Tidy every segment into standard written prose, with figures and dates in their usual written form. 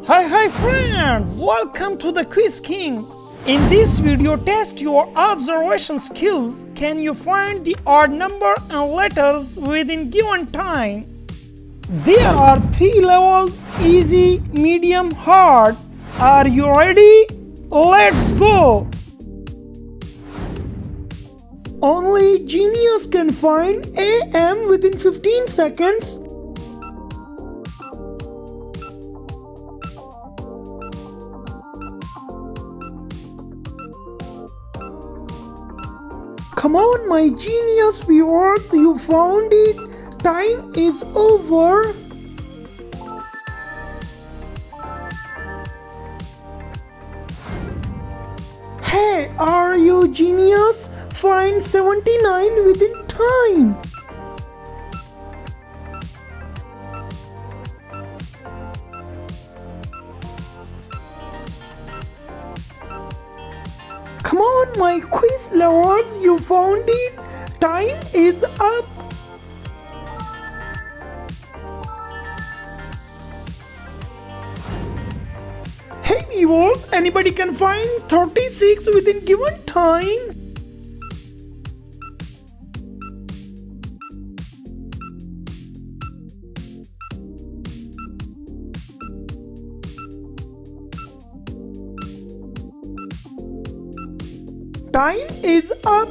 Hi friends, welcome to the Quiz King. In this video, test your observation skills. Can you find the odd number and letters within given time? There are 3 levels: easy, medium, hard. Are you ready? Let's go! Only genius can find AM within 15 seconds. Come on, my genius viewers, you found it. Time is over. Hey, are you genius? Find 79 within time. Come on, my quiz lovers, you found it. Time is up. Hey viewers, anybody can find 36 within given time? Time is up.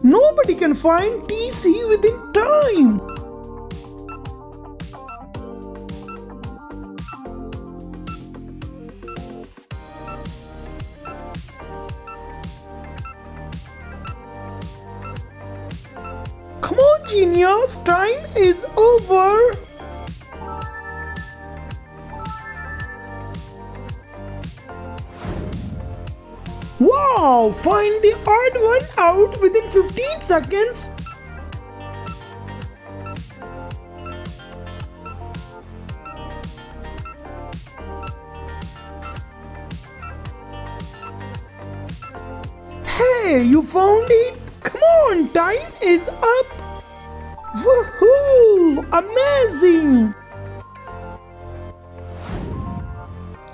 Nobody can find TC within time. Come on, genius, time is over. Wow! Find the odd one out within 15 seconds. Hey, you found it? Come on, time is up. Woohoo! Amazing!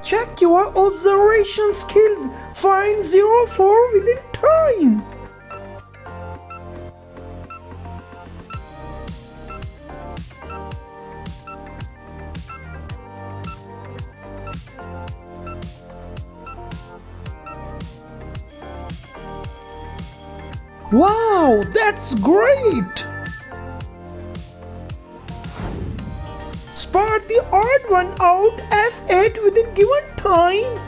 Check your observation skills. Find 04 within time. Wow, that's great! Spot the odd one out, F8 within given time.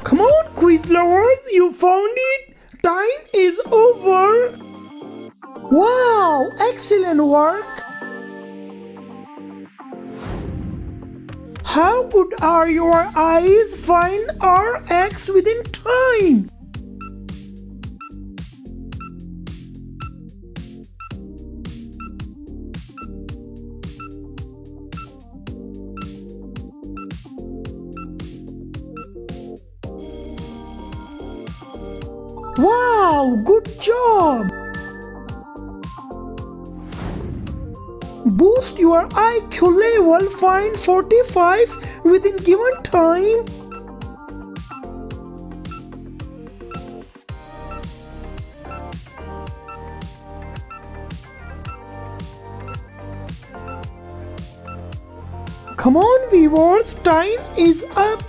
Come on, quiz lovers, you found it. Time is over. Wow, excellent work. How good are your eyes? Find RX within time. Wow, good job. Boost your IQ level, find 45 within given time. Come on viewers, time is up.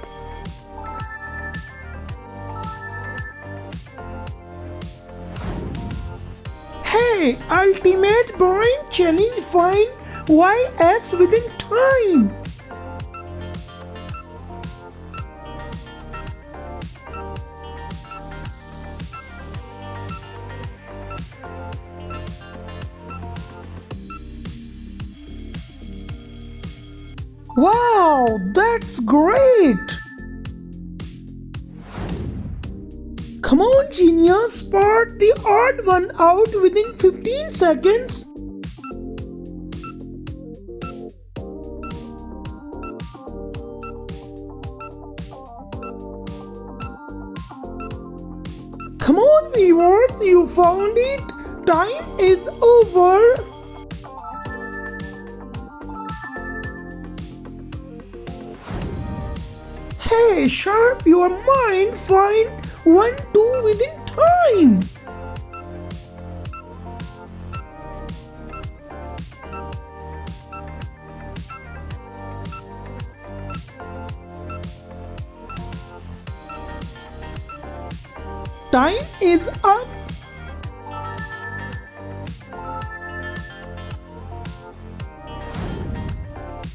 Hey, ultimate brain challenge, find YS within time. Wow, that's great! Come on, genius, spot the odd one out within 15 seconds. Come on viewers, you found it. Time is over. Hey, sharp your mind, find 1, 2 within time. Time is up.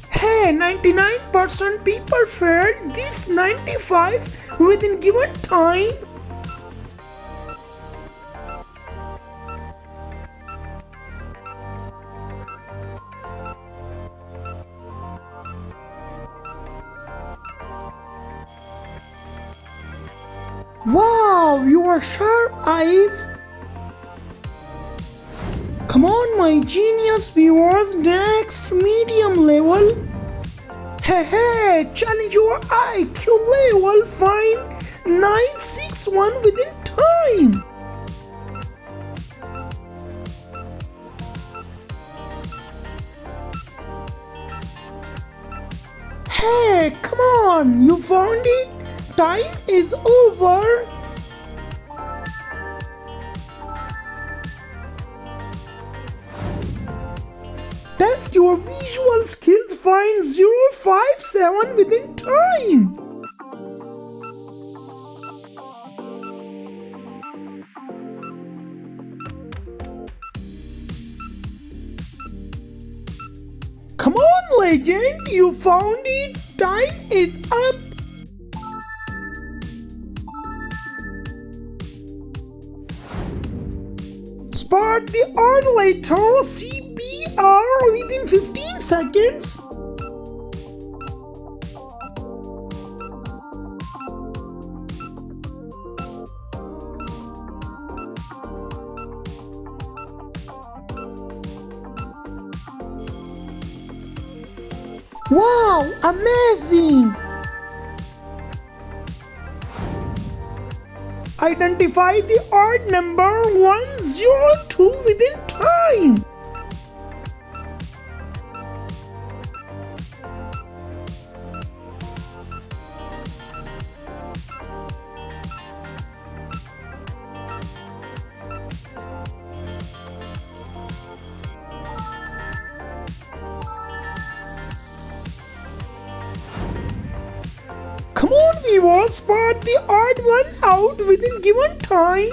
Hey, 99% people failed this 95 within given time. Wow, your sharp eyes. Come on my genius viewers, next medium level. Hey, challenge your IQ level, find 961 within time. Hey, come on, you found it? Time is over. Test your visual skills, find 057 within time. Come on legend, you found it. Time is up. Spot the odd letter CPR within 15 seconds. Wow, amazing! Identify the odd number 102 within time. Come on viewers, spot the odd one out within given time.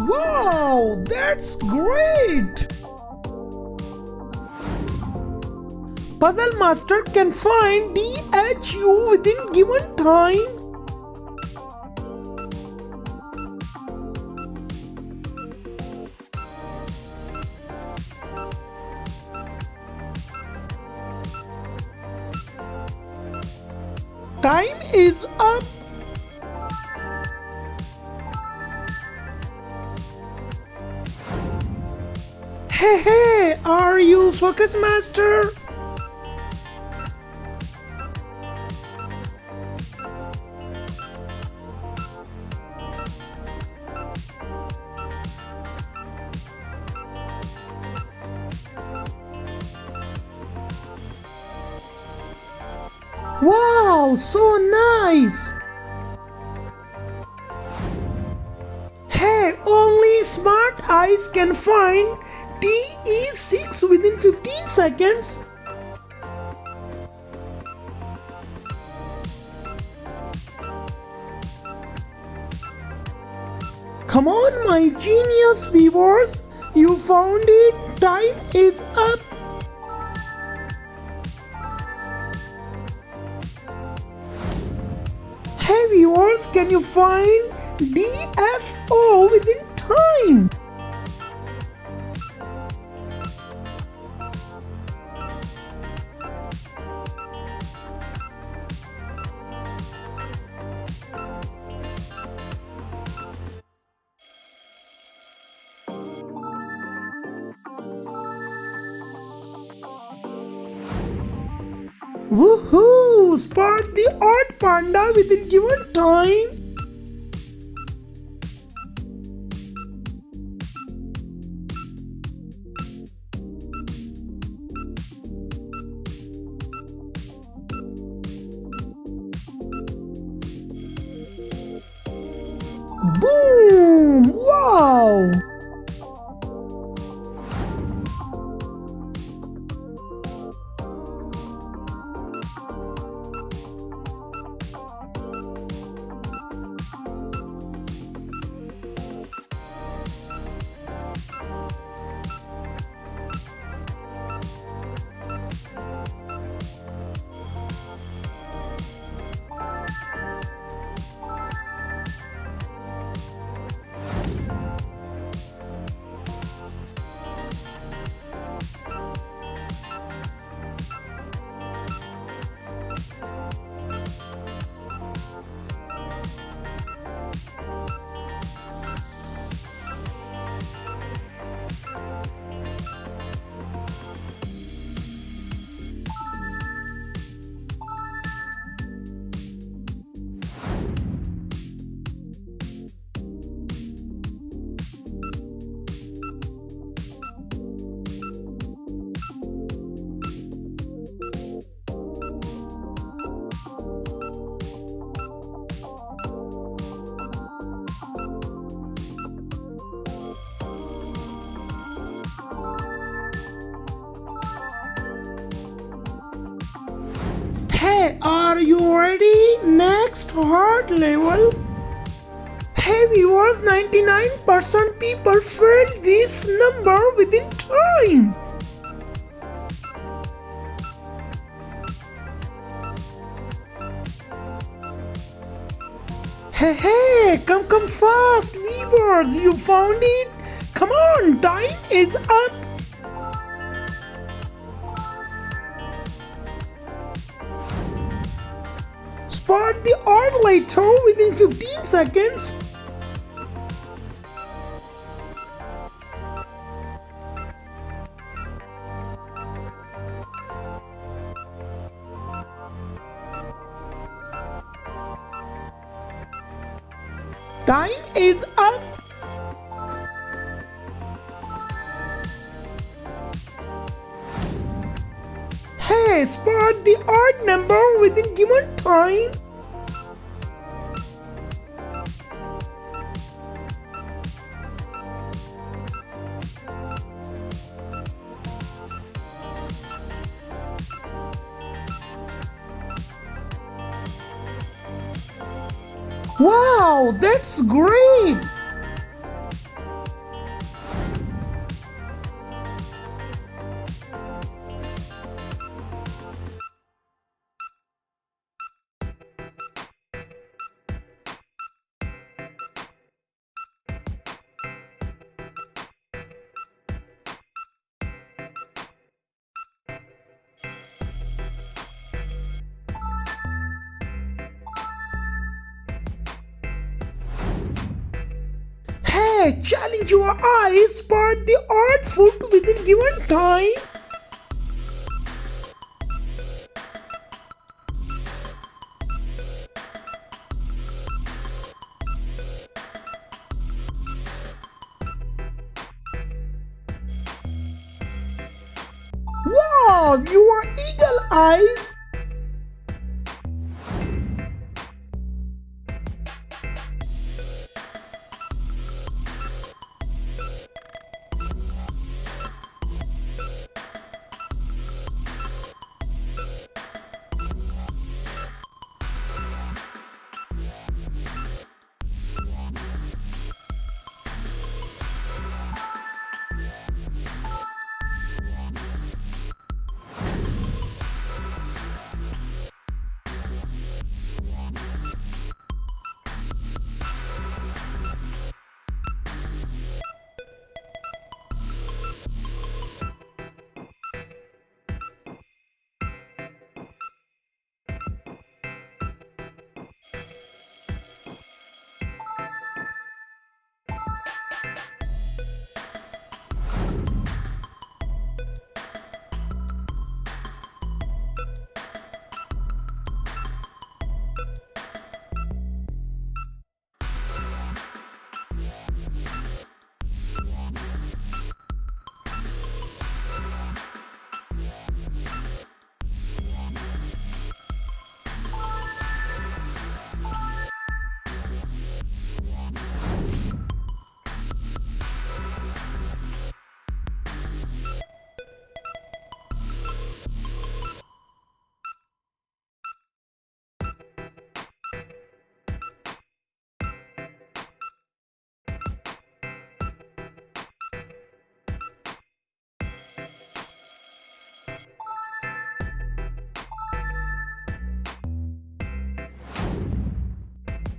Wow, that's great! Puzzle Master can find DHU within given time. Time is up. Hey, are you Focus Master? Wow, so nice! Hey, only smart eyes can find TE6 within 15 seconds. Come on my genius viewers, you found it, time is up. Hey viewers, can you find DFO within time? Woohoo! Spot the odd panda within given time. Boom! Wow! Hey, are you ready? Next hard level. Hey viewers, 99% people failed this number within time. Hey, come fast, viewers, you found it. Come on, time is up. Spot the odd letter within 15 seconds. Time is up. Hey, spot the odd number within given time. Wow, that's great! Hey, challenge your eyes, spot the odd foot within given time. Wow, your eagle eyes.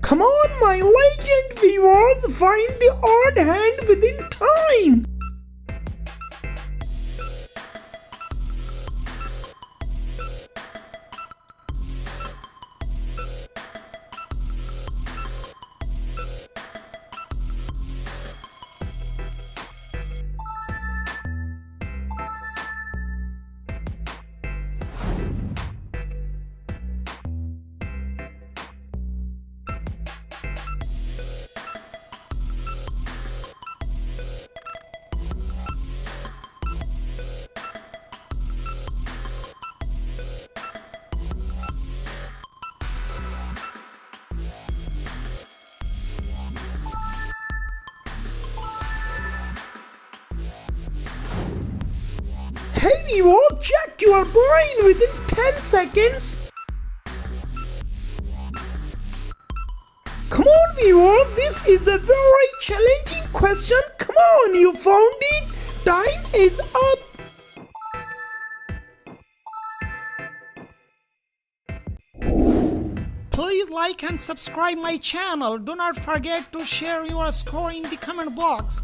Come on, my legend viewers, find the odd hand within time. Hey viewer, check your brain within 10 seconds. Come on viewer, this is a very challenging question. Come on, you found it. Time is up. Please like and subscribe my channel. Do not forget to share your score in the comment box.